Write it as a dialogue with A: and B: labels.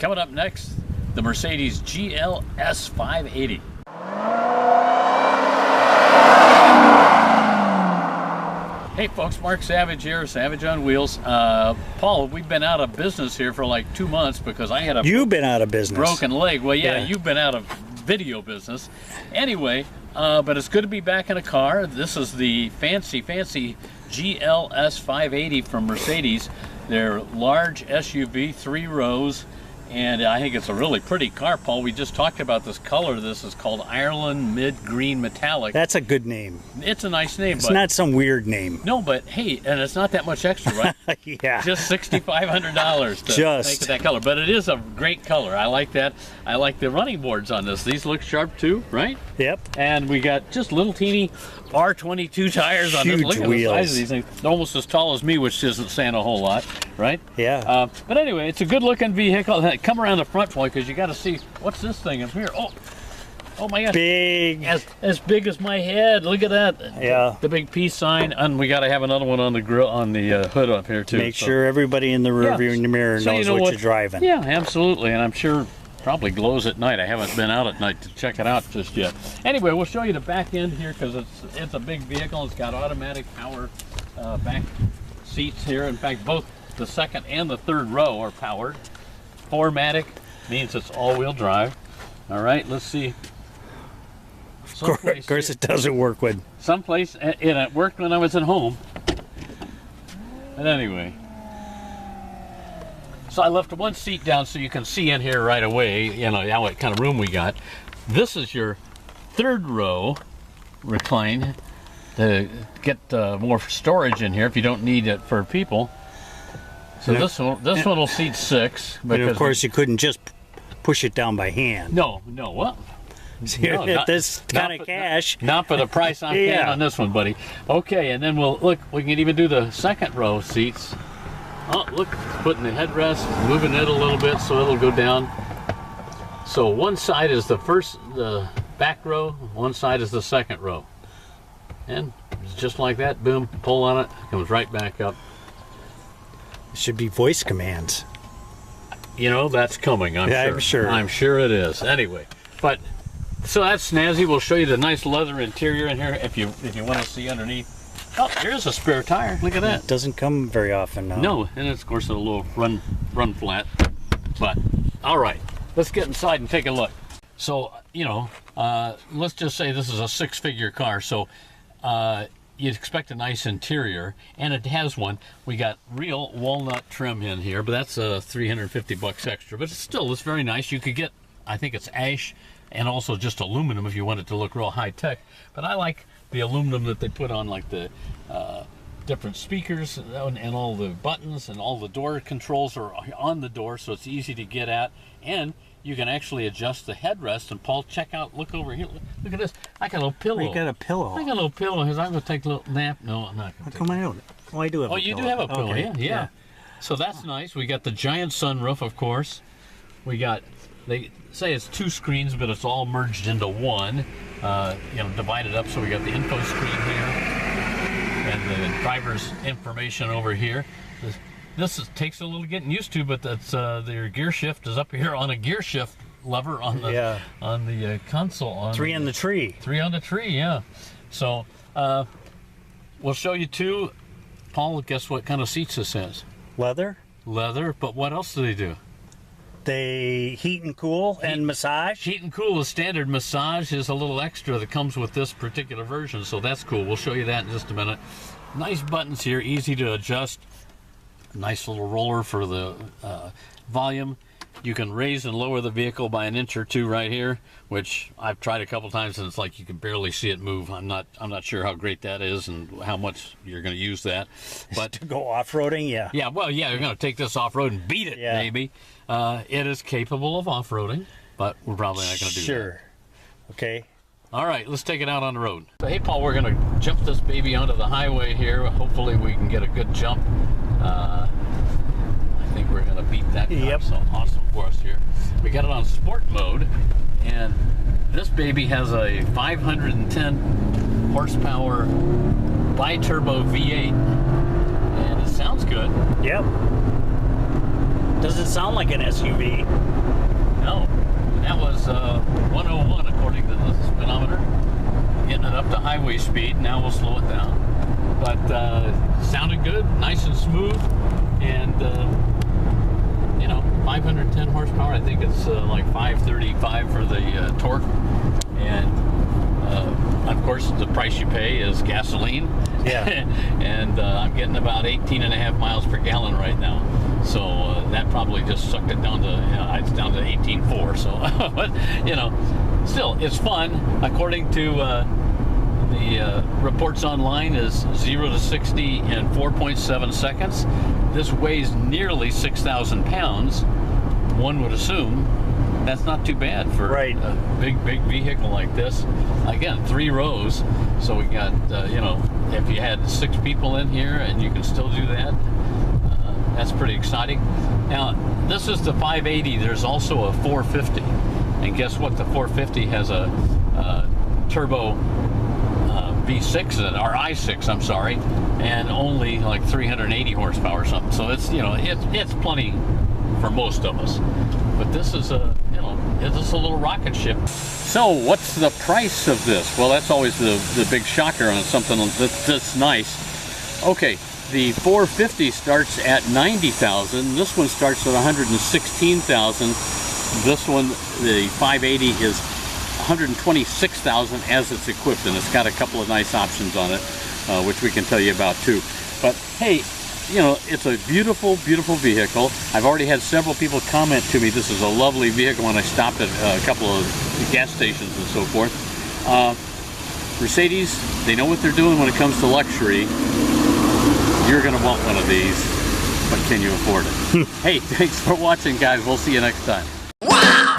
A: Coming up next, the Mercedes GLS 580. Hey folks, Mark Savage here, Savage on Wheels. Paul, we've been out of business here for like 2 months because I had a
B: You've been out of business.
A: Broken leg. Well, yeah, you've been out of video business. Anyway, but it's good to be back in a car. This is the fancy GLS 580 from Mercedes. They're large SUV, 3 rows, and I think it's a really pretty car, Paul. We just talked about this color. This is called Ireland Mid-Green Metallic.
B: That's a good name.
A: It's a nice name.
B: It's not some weird name.
A: No, but hey, and it's not that much extra, right?
B: Yeah.
A: Just $6,500 to make it that color. But it is a great color. I like that. I like the running boards on this. These look sharp too, right?
B: Yep.
A: And we got just little teeny R22 tires on this.
B: Huge
A: Look at
B: wheels.
A: the size of these things. Almost as tall as me, which isn't saying a whole lot, right?
B: Yeah.
A: But anyway, it's a good looking vehicle. Come around the front point because you got to see what's this thing up here. Oh my gosh.
B: Big.
A: As big as my head. Look at that.
B: Yeah.
A: The big peace sign, and we got to have another one on the grill, on the hood up here too.
B: Make sure everybody in the rearview mirror knows what you're driving.
A: Yeah, absolutely, and I'm sure probably glows at night. I haven't been out at night to check it out just yet. Anyway, we'll show you the back end here because it's a big vehicle. It's got automatic power back seats here. In fact, both the second and the third row are powered. 4MATIC means it's all-wheel drive. All right, let's see.
B: Of course, it doesn't work with.
A: Someplace, and it worked when I was at home. But anyway. So I left one seat down so you can see in here right away, you know, what kind of room we got. This is your third row recline to get more storage in here if you don't need it for people. So this one will seat 6.
B: But of course, you couldn't just push it down by hand.
A: No, well.
B: No, this kind of cash.
A: Not for the price I'm paying on this one, buddy. Okay, and then we can even do the second row seats. Oh, look, putting the headrest, moving it a little bit so it'll go down. So one side is the back row, one side is the second row. And just like that, boom, pull on it, comes right back up.
B: It should be voice commands.
A: You know, that's coming, I'm sure. I'm sure it is. Anyway, but so that's snazzy. We'll show you the nice leather interior in here if you want to see underneath. Oh, there's a spare tire. Look at that.
B: It doesn't come very often now.
A: No, and it's, of course, a little run flat. But, all right, let's get inside and take a look. So, you know, let's just say this is a 6-figure car. So you'd expect a nice interior, and it has one. We got real walnut trim in here, but that's $350 extra. But it's very nice. You could get, I think it's ash and also just aluminum if you want it to look real high-tech. But I like the aluminum that they put on, like the different speakers and all the buttons, and all the door controls are on the door, so it's easy to get at. And you can actually adjust the headrest. And Paul, look over here. Look at this. I got a little pillow.
B: You got a pillow.
A: I got a little pillow because I'm going to take a little nap. No, I'm not.
B: How come I don't? Oh, I do have a pillow.
A: Oh, you do have a pillow,
B: okay.
A: Yeah. So that's nice. We got the giant sunroof, of course. We got, they say it's 2 screens, but it's all merged into one. Divided up, so we got the info screen here and the driver's information over here. This takes a little getting used to, but that's their gear shift is up here on a gear shift lever on the console.
B: 3 on the tree.
A: 3 on the tree, yeah. So we'll show you 2. Paul, guess what kind of seats this has?
B: Leather.
A: Leather, but what else do they do?
B: They heat and cool and massage.
A: Heat and cool is standard. Massage is a little extra that comes with this particular version, so that's cool. We'll show you that in just a minute. Nice buttons here, easy to adjust. Nice little roller for the volume. You can raise and lower the vehicle by 1 inch or 2 right here, which I've tried a couple times and it's like you can barely see it move. I'm not sure how great that is and how much you're going to use that. But
B: to go off-roading, yeah.
A: Yeah, well, yeah, you're going to take this off-road and beat it, maybe. It is capable of off-roading, but we're probably not going to do that.
B: Sure. Okay.
A: All right, let's take it out on the road. So, hey, Paul, we're going to jump this baby onto the highway here. Hopefully we can get a good jump. I think we're going to beat that car.
B: Yep.
A: So awesome for us here. We got it on sport mode, and this baby has a 510 horsepower bi-turbo V8, and it sounds good.
B: Yep. Doesn't sound like an SUV.
A: driveway speed. Now we'll slow it down. But sounded good, nice and smooth, and you know, 510 horsepower. I think it's like 535 for the torque, and of course the price you pay is gasoline.
B: Yeah.
A: And I'm getting about 18.5 miles per gallon right now, so that probably just sucked it down to it's down to 18.4. So, but you know, still it's fun. According to the reports online, is 0 to 60 in 4.7 seconds. This weighs nearly 6,000 pounds. One would assume that's not too bad for
B: right.
A: a big vehicle like this. Again, 3 rows, so we got you know, if you had 6 people in here and you can still do that, that's pretty exciting. Now this is the 580. There's also a 450, and guess what? The 450 has a turbo V6 in it, or i6, I'm sorry, and only like 380 horsepower or something. So it's, you know, it's plenty for most of us. But this is a, you know, it's just a little rocket ship. So what's the price of this? Well, that's always the big shocker on something that's nice. Okay, the 450 starts at 90,000. This one starts at 116,000. This one, the 580, is 126,000 as it's equipped, and it's got a couple of nice options on it, which we can tell you about too. But hey, you know, it's a beautiful, beautiful vehicle. I've already had several people comment to me this is a lovely vehicle when I stopped at a couple of gas stations and so forth. Mercedes, they know what they're doing when it comes to luxury. You're going to want one of these, but can you afford it? Hey, thanks for watching, guys. We'll see you next time. Wow!